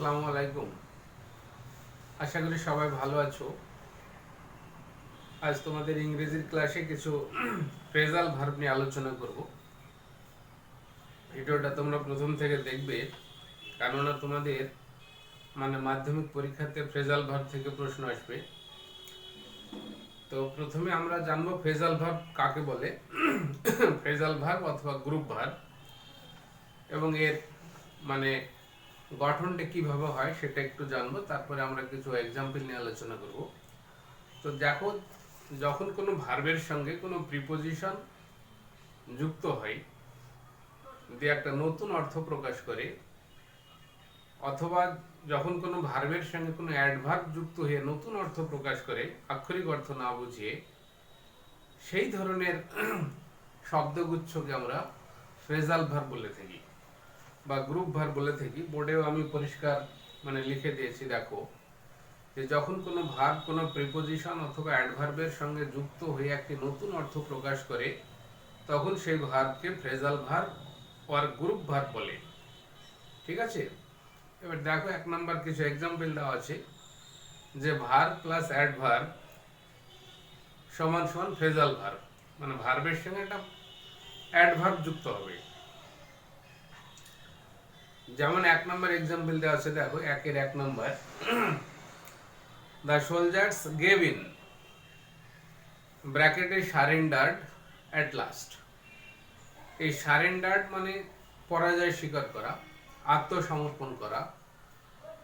আসসালামু আলাইকুম। আশা করি সবাই ভালো আছো। আজ তোমাদের ইংরেজির ক্লাসে কিছু ফ্রেজাল ভার্ব নিয়ে আলোচনা করব। ভিডিওটা তোমরা প্রথম থেকে দেখবে, কেননা তোমাদের মাধ্যমিক পরীক্ষাতে ফ্রেজাল ভার্ব থেকে প্রশ্ন আসবে। তো প্রথমে আমরা জানবো ফ্রেজাল ভার্ব কাকে বলে, ফ্রেজাল ভার্ব অথবা গ্রুপ ভার্ব, এবং এর মানে গঠনটা কিভাবে হয় সেটা একটু জানবো। তারপরে আমরা কিছু এক্সাম্পল নিয়ে আলোচনা করব। তো দেখো, যখন কোনো ভার্বের সঙ্গে কোনো প্রিপোজিশন যুক্ত হয় দিয়ে একটা নতুন অর্থ প্রকাশ করে, অথবা যখন কোনো ভার্বের সঙ্গে কোনো অ্যাডভার্ব যুক্ত হয়ে নতুন অর্থ প্রকাশ করে আক্ষরিক অর্থ না বুঝিয়ে, সেই ধরনের শব্দগুচ্ছকে আমরা ফ্রেজাল ভার্ব বলে থাকি বা গ্রুপ ভার্ব বলে থাকি। বোর্ডেও আমি পরিষ্কার লিখে দিয়েছি, দেখো যে যখন কোনো ভার্ব কোনো প্রিপোজিশন অথবা অ্যাডভার্বের সঙ্গে যুক্ত হয়ে একটি নতুন অর্থ প্রকাশ করে, তখন সেই ভার্বকে ফ্রেজাল ভার্ব আর গ্রুপ ভার্ব বলে। ঠিক আছে, এবার দেখো এক নাম্বার কিছু এক্সাম্পল দেওয়া আছে যে ভার্ব প্লাস অ্যাডভার্ব সমান সমান ফ্রেজাল ভার্ব, ভার্বের সঙ্গে একটা অ্যাডভার্ব যুক্ত হবে। যেমন এক নাম্বার এক্সাম্পল দেওয়া আছে, দেখো একের এক number, the soldiers gave in ব্র্যাকেটে সারেন্ডার্ড অ্যাট লাস্ট। এই সারেন্ডার্ড পরাজয় স্বীকার করা, আত্মসমর্পণ করা।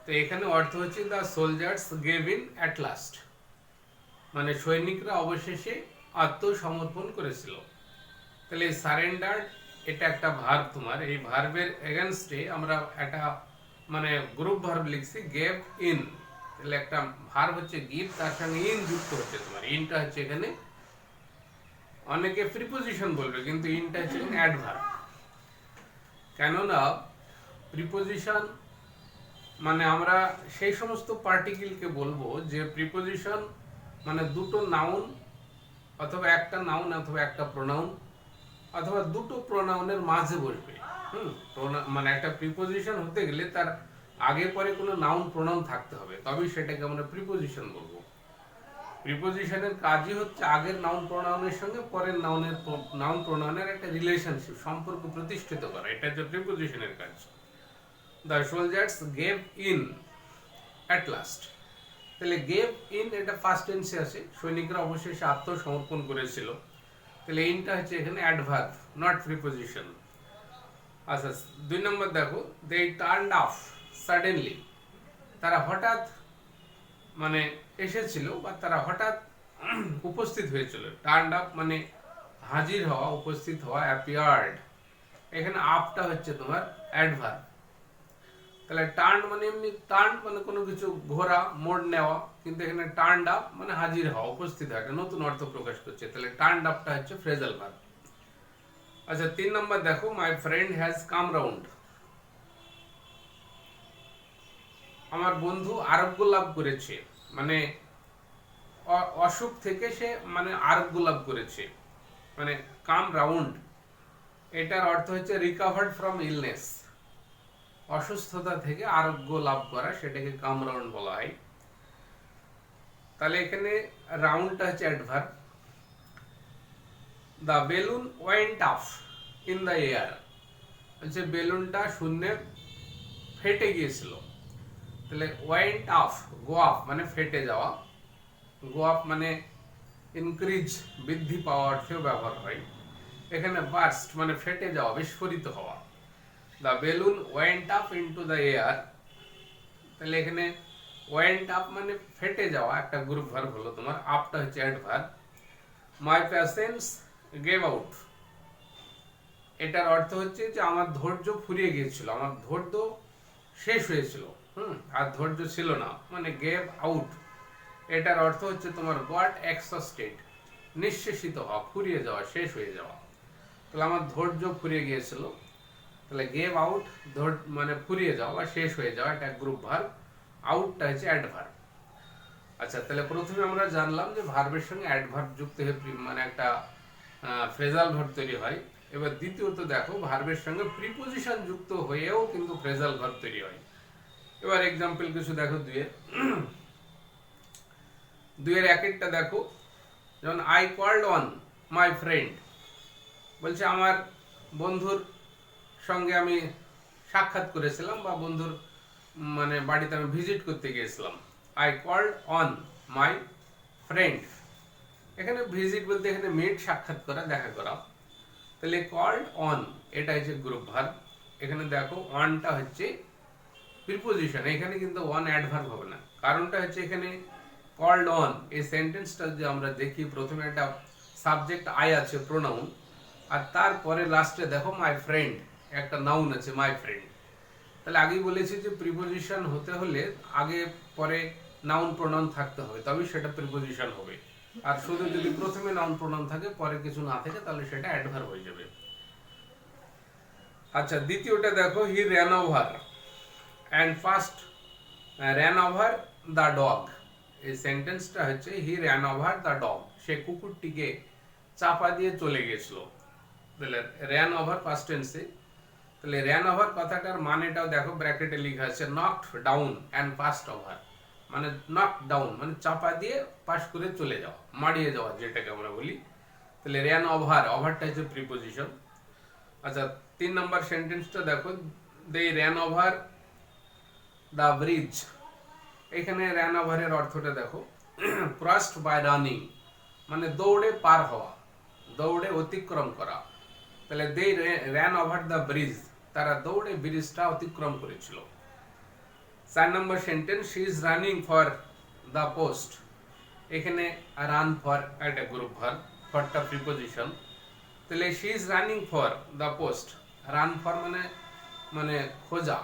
তো এখানে অর্থ হচ্ছে the soldiers gave in at last, সৈনিকরা অবশেষে আত্মসমর্পণ করেছিল। তাহলে এই সারেন্ডার্ড এটা একটা ভার্ব। তোমার এই ভার্বের এগেনস্টে আমরা একটা গ্রুপ ভার্ব লিখছি গেভ ইন। তাহলে একটা ভার্ব হচ্ছে গিভ, তার সঙ্গে ইন যুক্ত হচ্ছে। তোমার ইনটা হচ্ছে এখানে, অনেকে প্রিপোজিশন বলবে কিন্তু ইনটা হচ্ছে অ্যাডভার্ব। কেননা প্রিপোজিশন আমরা সেই সমস্ত পার্টিকেলকে বলবো যে প্রিপোজিশন দুটো নাউন অথবা একটা নাউন অথবা একটা প্রোনাউন অথবা দুটো প্রোনাউনের মাঝে বসবে। একটা প্রিপোজিশন হতে গেলে তার আগে পরে কোনো নাউন প্রোনাউন থাকতে হবে, তবেই সেটাকে আমরা প্রিপোজিশন বলবো। প্রিপোজিশনের কাজই হচ্ছে আগের নাউন প্রোনাউনের সঙ্গে পরের নাউন প্রোনাউনের একটা রিলেশনশিপ, সম্পর্ক প্রতিষ্ঠিত করা। এটা হচ্ছে প্রিপোজিশনের কাজ। The soldiers gave in at last. তাহলে গেভ ইন এটা ফার্স্ট টেন্সে আছে, সৈনিকরা অবশেষে আত্মসমর্পণ করেছিল। তাহলে ইনটা হচ্ছে এখানে অ্যাডভার্ব, নট প্রিপোজিশন। আচ্ছা, দুই নম্বর দেখো, দে টার্নড অফ সাডেনলি। তারা হঠাৎ এসেছিল বা তারা হঠাৎ উপস্থিত হয়েছিল। টার্নড আপ হাজির হওয়া, উপস্থিত হওয়া, অ্যাপিয়ার্ড। এখানে আপটা হচ্ছে তোমার অ্যাডভার্ব। তাহলে টার্ন এমনি টার্ন কোনো কিছু ঘোরা, মোড় নেওয়া, কিন্তু এখানে টার্নড আপ হাজির হওয়া, উপস্থিত হওয়া, একটা নতুন অর্থ প্রকাশ করছে। তাহলে টার্নড আপটা হচ্ছে ফ্রেজাল ভার্ব। আচ্ছা, তিন নম্বর দেখো, my friend has come round. আমার বন্ধু আরোগ্য লাভ করেছে, অসুখ থেকে সে আরোগ্য লাভ করেছে। কাম রাউন্ড এটার অর্থ হচ্ছে রিকভার্ড ফ্রম ইলনেস, অসুস্থতা থেকে আরোগ্য লাভ করা, সেটাকে কাম রাউন্ড বলা হয়। তাহলে এখানে রাউন্ডটা হচ্ছে adverb. The balloon went of in the air, হচ্ছে বেলুনটা শূন্যে ফেটে গিয়েছিল। তাহলে ওয়েন্ট অফ, গো অফ ফেটে যাওয়া, গো অফ ইনক্রিজ, বৃদ্ধি পাওয়া অর্থেও ব্যবহার হয়। এখানে বার্স্ট ফেটে যাওয়া, বিস্ফোরিত হওয়া। The balloon went up into the air. তাহলে এখানে ওয়েন্ট আপ ফেটে যাওয়া, একটা গ্রুপ ভার্ব হলো তোমার, আপটা হচ্ছে অ্যাডভার্ব। মাই প্যাশেন্স গেভ আউট, এটার অর্থ হচ্ছে যে আমার ধৈর্য ফুরিয়ে গিয়েছিল, আমার ধৈর্য শেষ হয়েছিল, আর ধৈর্য ছিল না, গেভ আউট। এটার অর্থ হচ্ছে তোমার গট এক্সস্টেড, নিঃশেষিত হওয়া, ফুরিয়ে যাওয়া, শেষ হয়ে যাওয়া। তাহলে আমার ধৈর্য ফুরিয়ে গিয়েছিল। তাহলে গেভ আউট ফুরিয়ে যাওয়া বা শেষ হয়ে যাওয়া, এটা গ্রুপ ভার্ব। আউটটা হচ্ছে অ্যাডভার্ব। আচ্ছা, তাহলে প্রথমে আমরা জানলাম যে ভার্বের সঙ্গে অ্যাডভার্ব যুক্ত হয়ে একটা ফ্রেজাল ভার্ব তৈরি হয়। এবার দ্বিতীয়ত দেখো, ভার্বের সঙ্গে প্রিপোজিশন যুক্ত হয়েও কিন্তু ফ্রেজাল ভার্ব তৈরি হয়। এবার এক্সাম্পল কিছু দেখো দুইয়ের এক একটা দেখো। যেমন I called on my friend, বলছে আমার বন্ধুর সঙ্গে আমি সাক্ষাৎ করেছিলাম বা বন্ধুর মানে বাড়িতে আমি ভিজিট করতে গিয়েছিলাম। I called on my friend, এখানে ভিজিট বলতে এখানে মিট, সাক্ষাৎ করা, দেখা করা। তাহলে কল্ড অন এটা হচ্ছে গ্রুপ ভার্ব। এখানে দেখো অনটা হচ্ছে প্রিপোজিশন, এখানে কিন্তু অন অ্যাডভার্ব হবে না। কারণটা হচ্ছে এখানে কল্ড অন এই সেন্টেন্সটা যদি আমরা দেখি, প্রথমে একটা সাবজেক্ট আই আছে প্রোনাউন, আর তারপরে লাস্টে দেখো মাই ফ্রেন্ড একটা নাউন আছে মাই ফ্রেন্ড। তাহলে আগেই বলেছি যে প্রিপোজিশন হতে হলে আগে পরে নাউন প্রোনাউন থাকতে হবে, তবেই সেটা প্রিপোজিশন হবে। আর শুধু যদি প্রথমে নাউন প্রোনাউন থাকে পরে কিছু না থাকে তাহলে সেটা অ্যাডভার্ব হয়ে যাবে। আচ্ছা, দ্বিতীয়টা দেখো, he ran over and first ran over the dog. এই সেন্টেন্সটা হচ্ছে he ran over the dog, সে কুকুরটিকে চাপা দিয়ে চলে গেছিল। তাহলে র্যান ওভার ফার্স্ট টেন্সে। তাহলে র্যান ওভার কথাটার মানেটাও দেখো ব্র্যাকেটে লেখা আছে, knocked down and past over. মানে নক ডাউন মানে চাপা দিয়ে পাস করে চলে যাওয়া, মারিয়ে যাওয়া যেটাকে আমরা বলি। তাহলে র্যান ওভার, ওভারটা হচ্ছে প্রিপোজিশন। আচ্ছা, 3 নম্বর সেন্টেন্সটা দেখো, দে র্যান ওভার দ্য ব্রিজ। এখানে র্যান ওভারের অর্থটা দেখো, ক্রসড বাই রানিং, মানে দৌড়ে পার হওয়া, দৌড়ে অতিক্রম করা। তাহলে they ran over the bridge, তারা দৌড়ে ব্রিজটা অতিক্রম করেছিল। 4 নম্বর sentence, she is running for the post. এখানে রান ফর একটা গ্রুপ ভার্ব, ফরটা প্রিপোজিশন। তাহলে she is running for the post, run for মানে মানে খোঁজা,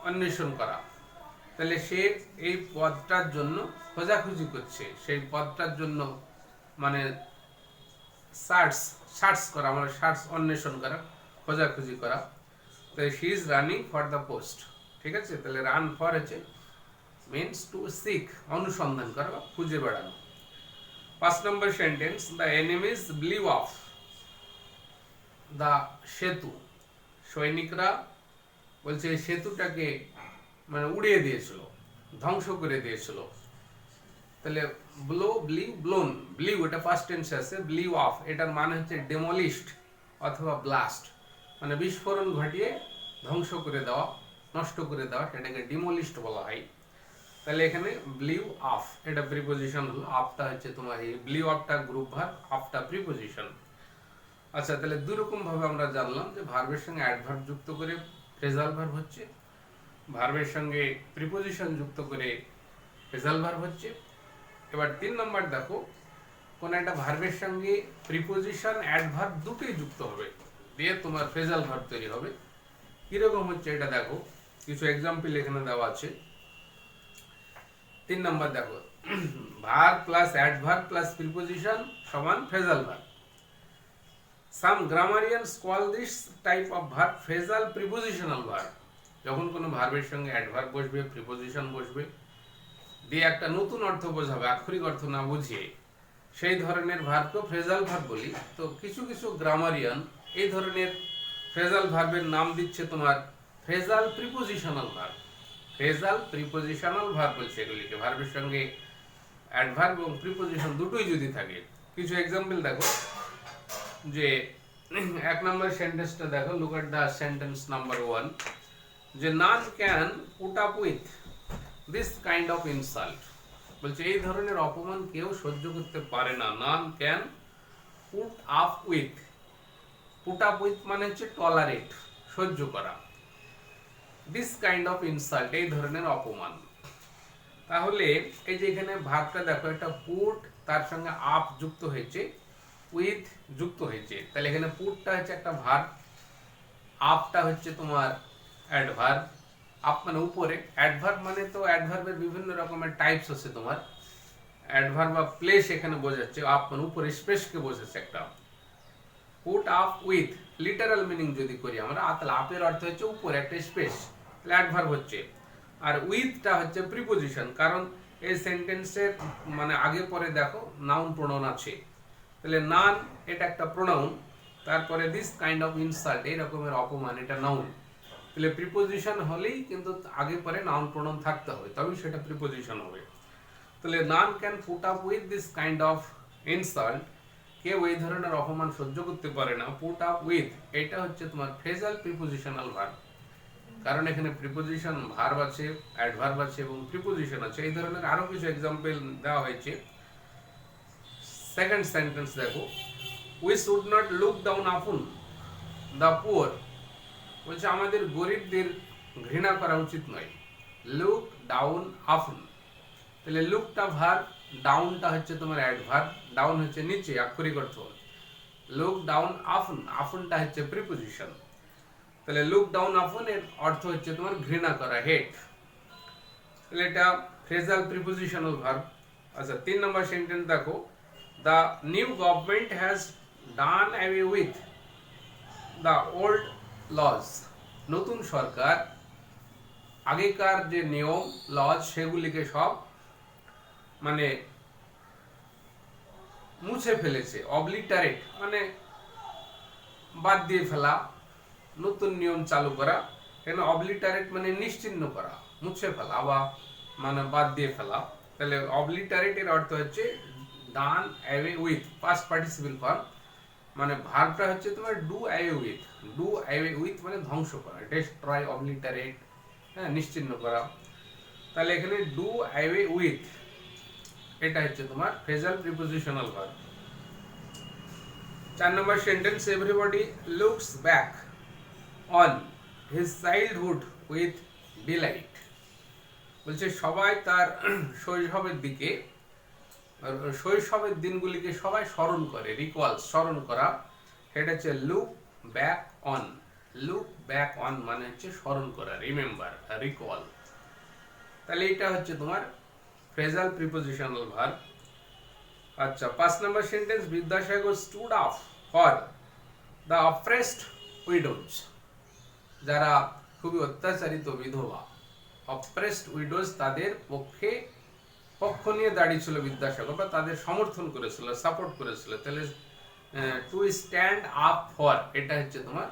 অন্বেষণ করা। তাহলে সে এই পদটার জন্য খোঁজাখুঁজি করছে, সেই পদটার জন্য মানে সার্চ করা, মানে সার্চ অন্বেষণ করা, খোঁজাখুঁজি করা। তাহলে she is running for the post, ঠিক আছে। তাহলে রান ফর হচ্ছে মিনস টু সিক, অনুসন্ধান করা বা খুঁজে বেড়ানো। 5 নম্বর sentence, the enemies blew of the সেতু। সৈনিকরা বলছে সেতুটাকে মানে উড়িয়ে দিয়েছিল, ধ্বংস করে দিয়েছিল। তাহলে ব্লোন, ব্লিউ এটা ফার্স্ট টেন্সে আছে, ব্লিউ অফ এটার মানে হচ্ছে ডেমোলিশড অথবা ব্লাস্ট, মানে বিস্ফোরণ ঘটিয়ে ধ্বংস করে দেওয়া, নষ্ট করে দেওয়া, সেটাকে ডিমোলিশড বলা হয়। তাহলে এখানে ব্লিউ অফ এটা প্রিপোজিশন হলো, অফটা হচ্ছে তোমার এই ব্লিউ অফটা গ্রুপ ভার্ব, অফটা প্রিপোজিশন। আচ্ছা, তাহলে দুই রকম ভাবে আমরা জানলাম যে ভার্বের সঙ্গে অ্যাডভার্ব যুক্ত করে ফ্রেজাল ভার্ব হচ্ছে, ভার্বের সঙ্গে প্রিপোজিশন যুক্ত করে ফ্রেজাল ভার্ব হচ্ছে। এবার 3 নম্বর দেখো, কোন একটা ভার্বের সঙ্গে প্রিপোজিশন অ্যাডভার্ব দুটোই যুক্ত হবে, দিয়ে তোমার ফ্রেজাল ভার্ব তৈরি হবে। কিরকম হচ্ছে এটা দেখো, কিছু এক্সাম্পল এখানে দেওয়া আছে। 3 নম্বর দেখো, verb plus adverb plus preposition সমান phrasal verb. Some grammarians call this type of verb phrasal prepositional verb. যখন কোনো ভার্বের সঙ্গে অ্যাডভার্ব বসবে, প্রিপোজিশন বসবে, দিয়ে একটা নতুন অর্থ বোঝাবে, আক্ষরিক অর্থ না বুঝিয়ে, সেই ধরনের ভার্বকে ফ্রেজাল ভার্ব বলি। তো কিছু কিছু গ্রামারিয়ান এই ধরনের ফ্রেজাল ভার্বের নাম দিচ্ছে তোমার phrasal prepositional verb. Phrasal prepositional verb বলছে এগুলিকে, ভার্বের সঙ্গে অ্যাডভার্ব এবং প্রিপোজিশন দুটোই যদি থাকে। কিছু এক্সাম্পল দেখো, যে 1 নম্বর সেন্টেন্সটা দেখো, look at the sentence number 1, যে none can put up with this kind of insult. বলছে এই ধরনের অপমান কেউ সহ্য করতে পারে না। None can put up with, put up with মানে হচ্ছে টলারেট, সহ্য করা, দিস কাইন্ড অফ ইনসাল্ট এই ধরনের অপমান। তাহলে এই যে এখানে ভার্বটা দেখো, একটা পুট তার সঙ্গে আপ যুক্ত হয়েছে, উইথ যুক্ত হয়েছে। তাহলে এখানে পুটটা হচ্ছে একটা ভার্ব, আপটা হচ্ছে তোমার অ্যাডভার্ব। আপ মানে উপরে, অ্যাডভার্ব মানে তো অ্যাডভার্বের বিভিন্ন রকমের টাইপস আছে তোমার। অ্যাডভার্ব বা প্লেস এখানে বোঝাচ্ছে, আপ মানে উপরে, স্পেসকে বোঝাচ্ছে একটা। Put up with literal meaning যদি করি আমরা, তাহলে আপের অর্থ হচ্ছে উপরে একটা স্পেস, তাহলে অ্যাডভার্ব হচ্ছে। আর উইথটা হচ্ছে প্রিপোজিশন, কারণ এই সেন্টেন্সের মানে আগে পরে দেখো নাউন প্রোনাউন আছে। তাহলে নান এটা একটা প্রোনাউন, তারপরে দিস কাইন্ড অফ ইনসাল্ট এই রকমের অপমান এটা নাউন। তাহলে প্রিপোজিশন হলেই কিন্তু আগে পরে নাউন প্রোনাউন থাকতে হবে, তবেই সেটা প্রিপোজিশন হবে। তাহলে none can put up with this kind of insult, কেউ এই ধরনের অপমান সহ্য করতে পারে না। পুট আপ উইথ এটা হচ্ছে তোমার ফ্রেজাল প্রিপোজিশনাল ভার্ব, কারণ এখানে প্রিপোজিশন ভার্ব আছে, অ্যাডভার্ব আছে এবং প্রিপোজিশন আছে। এই ধরনের আরো কিছু এক্সাম্পল দেওয়া হয়েছে। সেকেন্ড সেন্টেন্স দেখো, we should not look down upon the poor, বলছে আমাদের গরিবদের ঘৃণা করা উচিত নয়। লুক ডাউন আপন, তাহলে লুকটা ভার্ব, ডাউনটা হচ্ছে তোমার অ্যাডভার্ব, ডাউন হচ্ছে নিচে, আক্ষরিক অর্থ। লুক ডাউন আপন, আপনটা হচ্ছে প্রিপোজিশন। তাহলে লুক ডাউন আপন এর অর্থ হচ্ছে তোমার ঘৃণা করা, হেট। তাহলে এটা ফ্রেজাল প্রিপোজিশনাল ভার্ব। আচ্ছা, 3 নম্বর সেন্টেন্স দেখো, the new government has done away with the old laws, নতুন সরকার আগেকার যে নিয়ম লজ সেগুলিকে সব মানে মুছে ফেলেছে। অবলিটারেট মানে বাদ দিয়ে ফেলা, নতুন নিয়ম চালু করা। এখানে অবলিটারেট মানে নিশ্চিহ্ন করা, মুছে ফেলা বা মানে বাদ দিয়ে ফেলা। তাহলে অবলিটারেট এর অর্থ হচ্ছে done away with, past participle form, মানে ভার্বটা হচ্ছে তোমার do away with. Do away with মানে ধ্বংস করা, ডেস্ট্রয়, অবলিটারেট, হ্যাঁ, নিশ্চিহ্ন করা। তাহলে এখানে ডু অ্যাওয়ে উইথ এটা হচ্ছে তোমার ফ্রেজাল প্রিপোজিশনাল ভার্ব। 4 নম্বর sentence, everybody looks back on his childhood with delight, বলছে সবাই তার শৈশবের দিকে, শৈশবের দিনগুলিকে সবাই স্মরণ করে, রিকল, স্মরণ করা, সেটা হচ্ছে look back on. Look back on মানে হচ্ছে স্মরণ করা, রিমেম্বার, রিকল। তাহলে এটা হচ্ছে তোমার ফ্রেজাল প্রিপোজিশনাল ভার্ব। আচ্ছা, 5 নম্বর sentence, Vidyasagar stood up for the oppressed widows, যারা খুবই অত্যাচারিত বিধবা, অপ্রেসড উইডোজ তাদের পক্ষ নিয়ে দাঁড়িয়েছিল বিদ্যাসাগর, বা তাদের সমর্থন করেছিল, সাপোর্ট করেছিল। তাহলে টু স্ট্যান্ড আপ ফর এটা হচ্ছে তোমার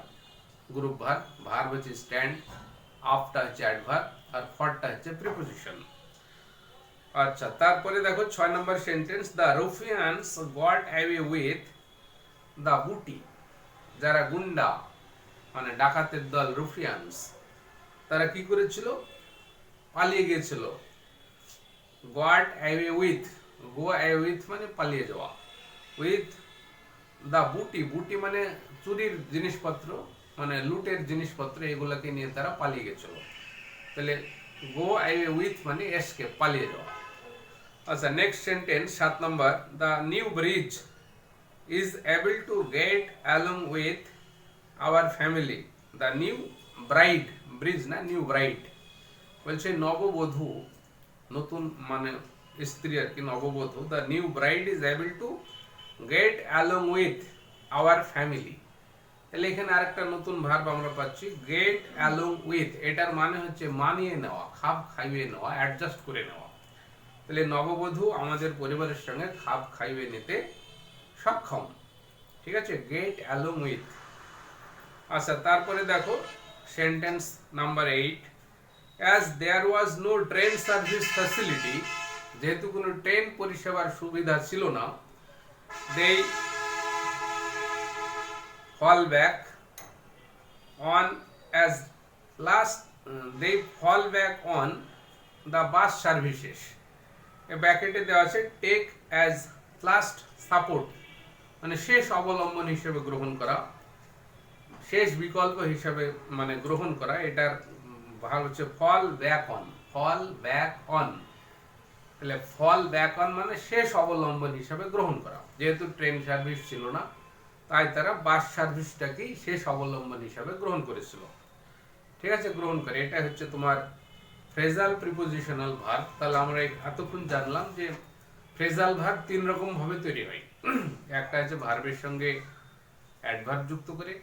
গ্রুপ ভার্ব, ভার্ব হচ্ছে স্ট্যান্ড, আপটা হচ্ছে অ্যাডভার্ব, আর ফরটা হচ্ছে প্রিপোজিশন। আচ্ছা, তারপরে দেখো 6 নম্বর sentence, the ruffians got away with the booty, যারা গুন্ডা মানে ডাকাতের দল, রুফিয়ানস, তারা কি করেছিল, পালিয়ে গিয়েছিল। Goat away with, go away with মানে পালিয়ে যাওয়া, উইথ দ্য বুটি, বুটি মানে চুরির জিনিসপত্র, মানে লুটের জিনিসপত্র, এগুলাকে নিয়ে তারা পালিয়ে গেছিল। তাহলে গো অ্যাওয়ে উইথ মানে এসকেপ, পালিয়ে যাওয়া। আচ্ছা, নেক্সট সেন্টেন্স 7 নম্বর, the new bridge is able to get along with our family, the new bride, bridge না, নিউ ব্রাইড, বলছে নববধূ, নতুন মানে স্ত্রী আর কি, নববধূ, the new bride is able to get along with our family. তাহলে এখানে আরেকটা নতুন ভার্ব আমরা পাচ্ছি, গেট অ্যালং উইথ, এটার মানে হচ্ছে মানিয়ে নেওয়া, খাপ খাইয়ে নেওয়া, অ্যাডজাস্ট করে নেওয়া। তাহলে নববধূ আমাদের পরিবারের সঙ্গে খাপ খাইয়ে নিতে সক্ষম, ঠিক আছে, গেট অ্যালং উইথ। আচ্ছা, তারপরে দেখো sentence number 8, as there was no train service facility, যেহেতু কোনো ট্রেন পরিষেবার সুবিধা ছিল না, they fall back on as last they fall back on the bus services, এ ব্র্যাকেটে দেওয়া আছে টেক অ্যাজ লাস্ট সাপোর্ট, মানে শেষ অবলম্বন হিসেবে গ্রহণ করা, শেষ বিকল্প হিসেবে মানে গ্রহণ করা। এটার ভাগ হচ্ছে fall back on, fall back on. তাহলে ফল ব্যাক অন মানে শেষ অবলম্বন হিসেবে গ্রহণ করা, যেহেতু ট্রেন সার্ভিস ছিল না তাই তারা বাস সার্ভিসটাকেই শেষ অবলম্বন হিসেবে গ্রহণ করেছিল, ঠিক আছে, গ্রহণ করে। এটা হচ্ছে তোমার ফ্রেজাল প্রিপোজিশনাল ভার্ব। তাহলে আমরা এতক্ষণ জানলাম যে ফ্রেজাল ভার্ব 3 রকম ভাবে তৈরি হয়। একটা হচ্ছে ভার্বের সঙ্গে অ্যাডভার্ব যুক্ত করে,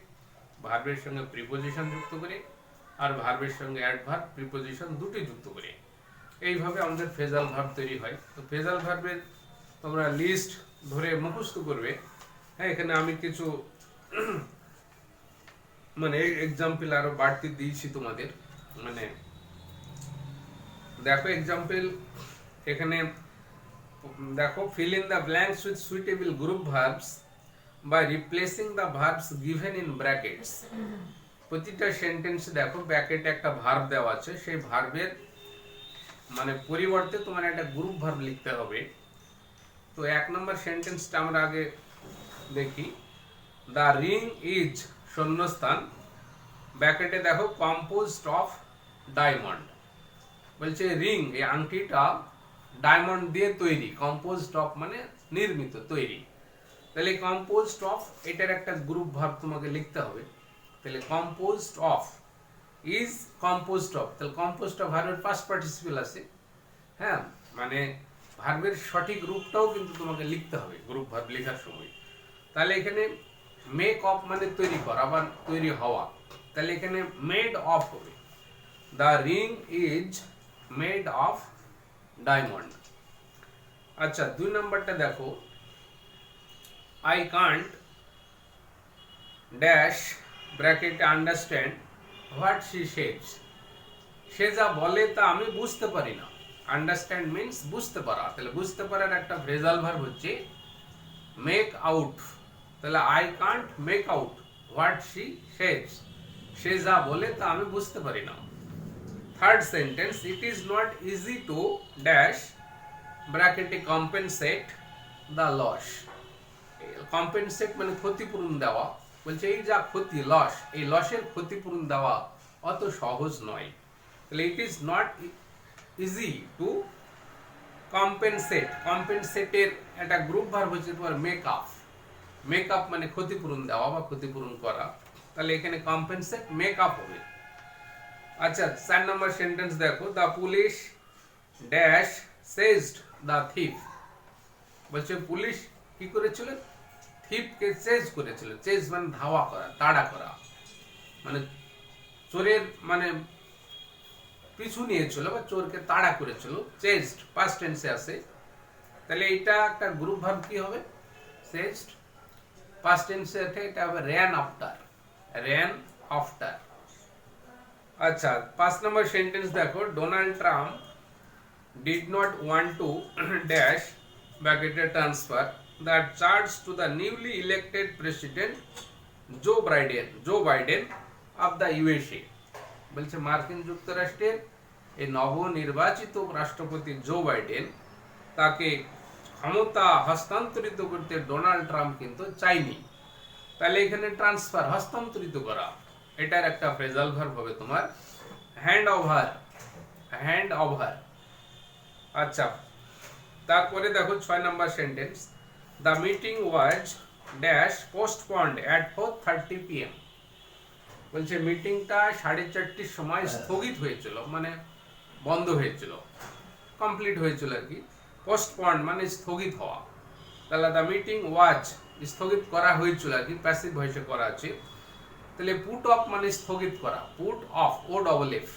ভার্বের সঙ্গে প্রিপোজিশন যুক্ত করে, আর ভার্বের সঙ্গে অ্যাডভার্ব প্রিপোজিশন দুটি যুক্ত করে। এইভাবে আমাদের ফ্রেজাল ভার্ব তৈরি হয়। তো ফ্রেজাল ভার্বের তোমরা লিস্ট ধরে মুখস্থ করবে। হ্যাঁ, এখানে আমি কিছু মানে এক্সাম্পল আরো বাড়তি দিয়েছি তোমাদের। মানে দেখো এক্সাম্পল এখানে দেখো, fill in the blanks with suitable group verbs by replacing the verbs given in brackets। প্রতিটা সেন্টেন্স দেখো ব্র্যাকেটে একটা ভার্ব দেওয়া আছে, সেই ভার্বের মানে পরিবর্তে তোমার একটা গ্রুপ ভার্ব লিখতে হবে। তো এক নম্বর সেন্টেন্সটা আমরা আগে দেখি। দ্য রিং ইজ শূন্যস্থান, ব্র্যাকেটে দেখো কম্পোজড অফ ডায়মন্ড। বলছে রিং, এই আংটিটা ডায়মন্ড দিয়ে তৈরি। কম্পোজড অফ মানে নির্মিত, তৈরি। তাহলে কম্পোজড অফ এটার একটা গ্রুপ ভার্ব তোমাকে লিখতে হবে। তাহলে composed of is composed of, তাহলে কম্পোজড অফ ভার্বের পাস্ট পার্টিসিপল আছে। হ্যাঁ, মানে ভার্বের সঠিক রূপটাও কিন্তু তোমাকে লিখতে হবে গ্রুপ ভার্ব লেখার সময়। তাহলে এখানে মেক অফ মানে তৈরি করা বা তৈরি হওয়া, তাহলে এখানে মেড অফ হবে। The ring is made of diamond. আচ্ছা, 2 নম্বরটা দেখো, আই কান্ট ড্যাশ ব্র্যাকেটে আন্ডারস্ট্যান্ড হোয়াট শি সেজ। সে যা বলে তা আমি বুঝতে পারি না। আন্ডারস্ট্যান্ড মিন্স বুঝতে পারা, তাহলে বুঝতে পারার একটা ফ্রেজাল ভার্ব হচ্ছে মেক আউট। তাহলে I can't make out what she says, সে যা বলে তা আমি বুঝতে পারি না। Third sentence, it is not easy to dash ব্র্যাকেটে কম্পেনসেট দ্য লস। কম্পেনসেট মানে ক্ষতিপূরণ দেওয়া। বলছে এই যা ক্ষতি, লস, এই লসের ক্ষতিপূরণ দেওয়া অত সহজ নয়। তাহলে it is not easy to compensate. কম্পেনসেটের একটা গ্রুপ ভার্ব হচ্ছে তোমার মেক আপ। মেক আপ মানে ক্ষতিপূরণ দেওয়া বা ক্ষতিপূরণ করা। তাহলে এখানে কম্পেনসেট মেক আপ হবে। আচ্ছা, 4 নম্বর সেন্টেন্স দেখো, the police dash সেজড the thief. বলছে পুলিশ কি করেছিল, থিফকে চেজ করেছিল। চেজ মানে ধাওয়া করা, তাড়া করা, মানে চোরের মানে পিছু নিয়েছিল বা চোরকে তাড়া করেছিল। চেজড পাস্ট টেন্সে আছে। তাহলে এটা একটা গ্রুপ ভার্ব কি হবে, চেজড। পাস্ট টেন্সে এটা হবে র্যান আফটার, র্যান আফটার। আচ্ছা, 5 নম্বর সেন্টেন্স দেখো, Donald Trump did not want to dash ব্র্যাকেটে transfer the charge to the newly elected president Joe Biden of the USA. বলছে মার্কিন যুক্তরাষ্ট্রের এই নবনির্বাচিত রাষ্ট্রপতি জো বাইডেন, তাকে ক্ষমতা হস্তান্তরিত করতে ডোনাল্ড ট্রাম্প কিন্তু চাইনি। তাহলে এখানে ট্রান্সফার হস্তান্তরিত করা, এটার একটা ফ্রেজাল ভার্ব হবে তোমার হ্যান্ড ওভার, হ্যান্ড ওভার। আচ্ছা, তারপরে দেখো 6 নম্বর sentence, the meeting was dash postponed at 4:30 PM। বলছে মিটিংটা 4:30টার সময় স্থগিত হয়েছিল, মানে বন্ধ হয়েছিল, কমপ্লিট হয়েছিল আর কি। পোস্টপন্ড মানে স্থগিত হওয়া। তাহলে দ্য মিটিং ওয়াজ স্থগিত করা হয়েছিল আর কি, প্যাসিভ ভয়েসে করা আছে। তাহলে পুট অফ মানে স্থগিত করা, put off, O double F,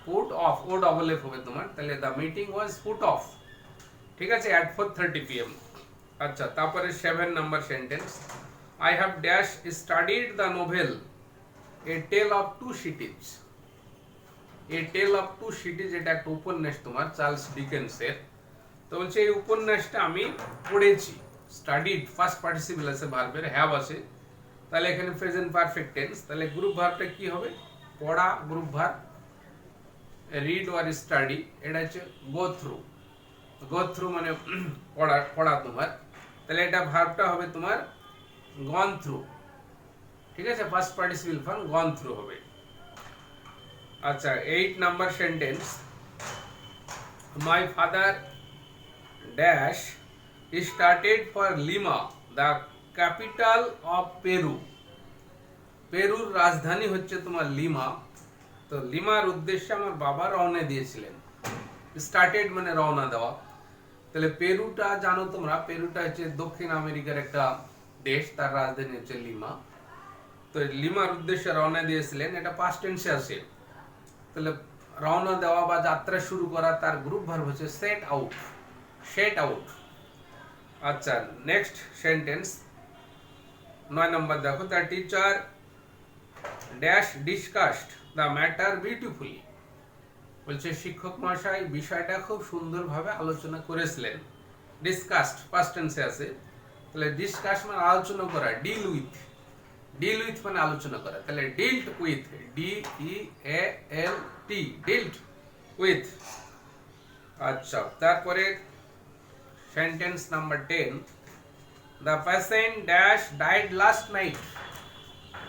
put off, O double F হবে তোমার। তাহলে the meeting was put off, ঠিক আছে, অ্যাট 4:30 PM। আচ্ছা, তারপরে 7 নম্বর sentence, I have dash studied the novel a tale of two cities. A tale of two cities এটা একটা উপন্যাস তোমার চার্লস ডিকেন্সের। তো বলছে এই উপন্যাসটা আমি পড়েছি। স্টাডিড ফার্স্ট পার্টিসিপল আছে, ভার্বের হ্যাভ আছে। তাহলে এখানে প্রেজেন্ট পারফেক্ট টেন্স। তাহলে গ্রুপ ভার্বটা কি হবে, পড়া group verb, read or study এটা হচ্ছে গো থ্রু। গো থ্রু মানে পড়া তোমার। তাহলে এটা ভার্বটা হবে তোমার গন থ্রু, ঠিক আছে, first participle form gone through হবে। আচ্ছা, 8 number sentence, my father dash started for Lima the capital of Peru. পেরুর রাজধানী হচ্ছে তোমার লিমা। তো লিমার উদ্দেশ্যে আমার বাবা রওনা দিয়েছিলেন। স্টার্টেড মানে রওনা দেওয়া। তাহলে পেরুটা জানো তোমরা, পেরুটা হচ্ছে দক্ষিণ আমেরিকার একটা দেশ, তার রাজধানী হচ্ছে লিমা। তো লিমার উদ্দেশ্যে রওনা দিয়েছিলেন, এটা পাস্ট টেন্সে আছে। তাহলে রওনা দেওয়া বা যাত্রা শুরু করা, তার গ্রুপ ভার্ব হচ্ছে সেট আউট, সেট আউট। আচ্ছা, নেক্সট সেন্টেন্স 9 নম্বর দেখো, the teacher dash discussed the matter beautifully. বলছে শিক্ষক মহাশয় বিষয়টা খুব সুন্দরভাবে আলোচনা করেছিলেন। ডিসকাসড পাস্ট টেন্সে আছে, তাহলে ডিসকাস মানে আলোচনা করা, ডিল উইথ, ডিল উইথ মানে আলোচনা করা, তাহলে dealt with, D E A L T, dealt with. আচ্ছা, তারপরে sentence number 10, the patient dash died last night.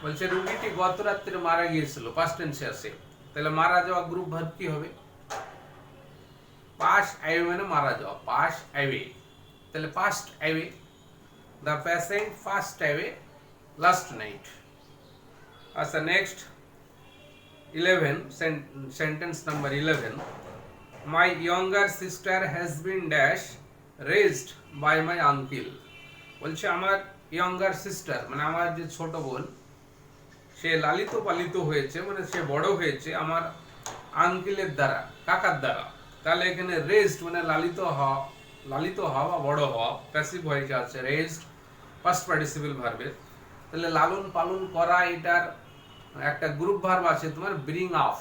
বলছে রোগীটি গত রাত্রে মারা গিয়েছিল, পাস্ট টেন্সে আছে, তাহলে মারা যাওয়া গ্রুপ ভার্ব কি হবে? পাস অ্যাওয়ে মানে মারা যাওয়া, পাস অ্যাওয়ে, তাহলে passed away, the patient passed away last night. আচ্ছা, next 11, sentence number 11, my younger sister has been dash raised by my uncle. বলছে আমার ইয়ঙ্গার সিস্টার মানে আমার যে ছোট বোন, সে লালিত পালিত হয়েছে, মানে সে বড় হয়েছে আমার আঙ্কেলের দ্বারা, কাকার দ্বারা। তাহলে এখানে রেজড মানে লালিত হওয়া, লালিত হওয়া বা বড় হওয়া, প্যাসিভ ভয়েসে আছে রেজড, ফার্স্ট পার্টিসিপল ভার্বের। তাহলে লালন পালন করা, এটার একটা গ্রুপ ভার্ব আছে তোমার ব্রিং আপ,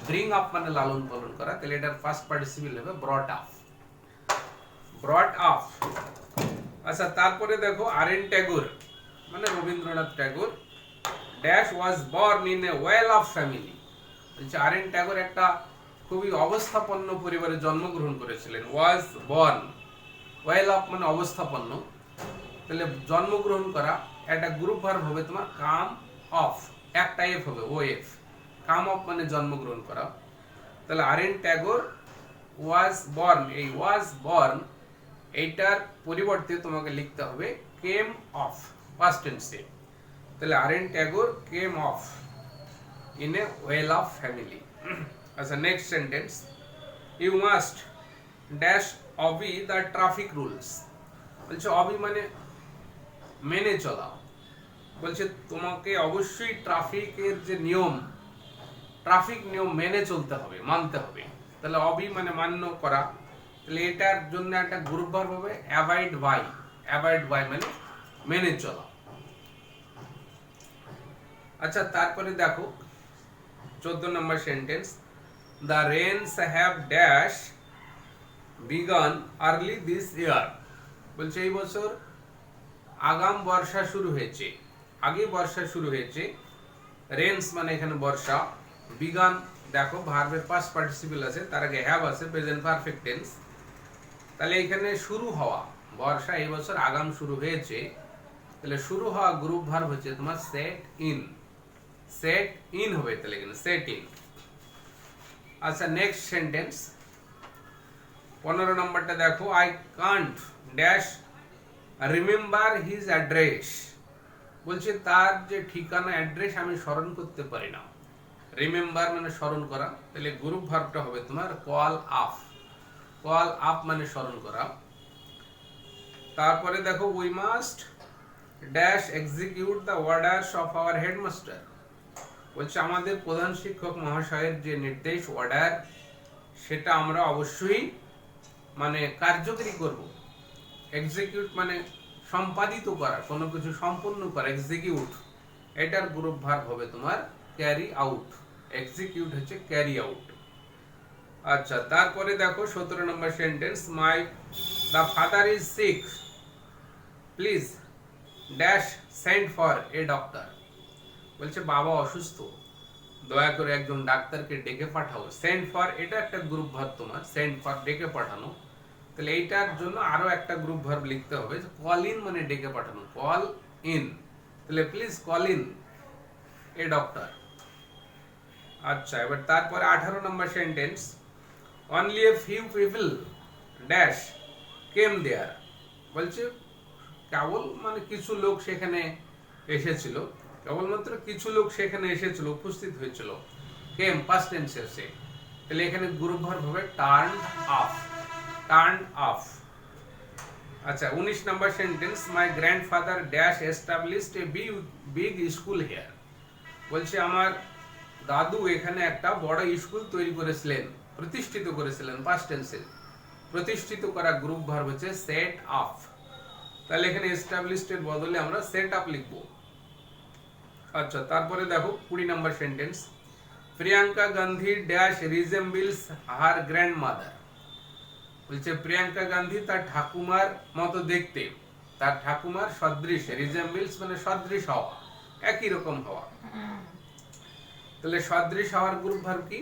ব্রিং আপ মানে লালন পালন করা, তাহলে এটার ফার্স্ট পার্টিসিপল হবে ব্রট আপ, ব্রট আপ। আচ্ছা, তারপরে দেখো আরএন ট্যাগোর মানে Rabindranath Tagore dash was born in a well off family. বলছে আরএন ট্যাগোর একটা খুবই অবস্থাপন্ন পরিবারে জন্মগ্রহণ করেছিলেন। ওয়াজ বর্ন, ওয়েল অফ মানে অবস্থাপন্ন, তাহলে জন্মগ্রহণ করা, একটা গ্রুপ ভার্ব হবে তোমার কাম অফ, একটা এফ হবে ও এফ, কাম অফ মানে জন্মগ্রহণ করা। তাহলে আরএন ট্যাগোর ওয়াজ বর্ন, এই ওয়াজ বর্ন এইটার পরিবর্তে তোমাকে লিখতে হবে কেম অফ, পাস্ট টেন্সে। তাহলে R N Tagore came of in a well off family. আচ্ছা, next sentence, you must dash obey the traffic rules. বলছে অবি মানে মেনে চলা, বলছে তোমাকে অবশ্যই ট্রাফিকের যে নিয়ম, ট্রাফিক নিয়ম মেনে চলতে হবে, মানতে হবে। তাহলে অবি মানে মান্য করা, তাহলে এটার জন্য একটা গ্রুপ ভার্ব হবে অ্যাভয়েড বাই, অ্যাভয়েড বাই মানে মেনে চলা। আচ্ছা, তারপরে দেখো 14 নম্বর sentence, the rains have dash begun early this year. বলছে এই বছর আগাম বর্ষা শুরু হয়েছে, আগে বর্ষা শুরু হয়েছে। রেনস মানে এখানে বর্ষা, বিগান দেখো ভার্বের পাস্ট পার্টিসিপল আছে, তার আগে হ্যাভ আছে প্রেজেন্ট পারফেক্ট টেন্স। তাহলে এখানে শুরু হওয়া, বর্ষা এই বছর আগাম শুরু হয়েছে, তাহলে শুরু হওয়া গ্রুপ ভার্ব হচ্ছে তোমার সেট ইন, সেট ইন হবে, তাহলে এখানে সেট ইন। আচ্ছা, নেক্সট সেন্টেন্স 15 নম্বরটা দেখো, I can't dash remember his address. বলছে তার যে ঠিকানা, অ্যাড্রেস আমি স্মরণ করতে পারি না। রিমেম্বার মানে স্মরণ করা, তাহলে গ্রুপ ভার্বটা হবে তোমার কল আপ, কল আপ মানে স্মরণ করা। তারপরে দেখো we must dash execute the orders of our headmaster. বলছে আমাদের প্রধান শিক্ষক মহাশয়ের যে নির্দেশ, অর্ডার, সেটা আমরা অবশ্যই মানে কার্যকরী করব। এক্সিকিউট মানে সম্পাদিত করা, কোনো কিছু সম্পূর্ণ করা, এক্সিকিউট, এটার গ্রুপ ভার্ব হবে তোমার ক্যারি আউট, এক্সিকিউট হচ্ছে ক্যারি আউট। আচ্ছা, তারপরে দেখো 17 নম্বর sentence, my the father is sick please dash send for a doctor. বলছে বাবা অসুস্থ, দয়া করে একজন ডাক্তারকে ডেকে পাঠাও। সেন্ড ফর এটা একটা গ্রুপ ভার্ব তোমার, সেন্ড ফর ডেকে পাঠানো, তাহলে এইটার জন্য আরো একটা গ্রুপ ভার্ব লিখতে হবে, কল ইন মানে ডেকে পাঠানো, কল ইন, তাহলে please call in a doctor. আচ্ছা, এবার তারপরে 18 নম্বর sentence, only a few people dash came there. বলছে কেবল মানে কিছু লোক সেখানে এসেছিল, কেবলমাত্র কিছু লোক সেখানে এসেছিল, উপস্থিত হয়েছিল। কেম পাস্ট টেন্সে আছে, তাহলে এখানে গ্রুপ ভার্ব হবে টার্ন আপ, টার্ন আপ। আচ্ছা, 19 নম্বর sentence, my grandfather dash established a big school here. বলছে আমার দাদু এখানে একটা বড় স্কুল তৈরি করেছিলেন, প্রতিষ্ঠিত করেছিলেন, পাস্ট টেন্সে। প্রতিষ্ঠিত করা গ্রুপ ভার্ব হচ্ছে সেট আপ, তাহলে এখানে এস্টাবলিশড এর বদলে আমরা সেট আপ লিখব। আচ্ছা, তারপরে দেখো 20 নম্বর sentence, Priyanka Gandhi dash resembles her grandmother. বলছে প্রিয়াঙ্কা গান্ধী তার ঠাকুমার মতো দেখতে, তার ঠাকুমার সদৃশ, রিজেম্বলস মানে সদৃশ হওয়া, একই রকম হওয়া। তাহলে সদৃশ হওয়ার গ্রুপ ভার্ব কি?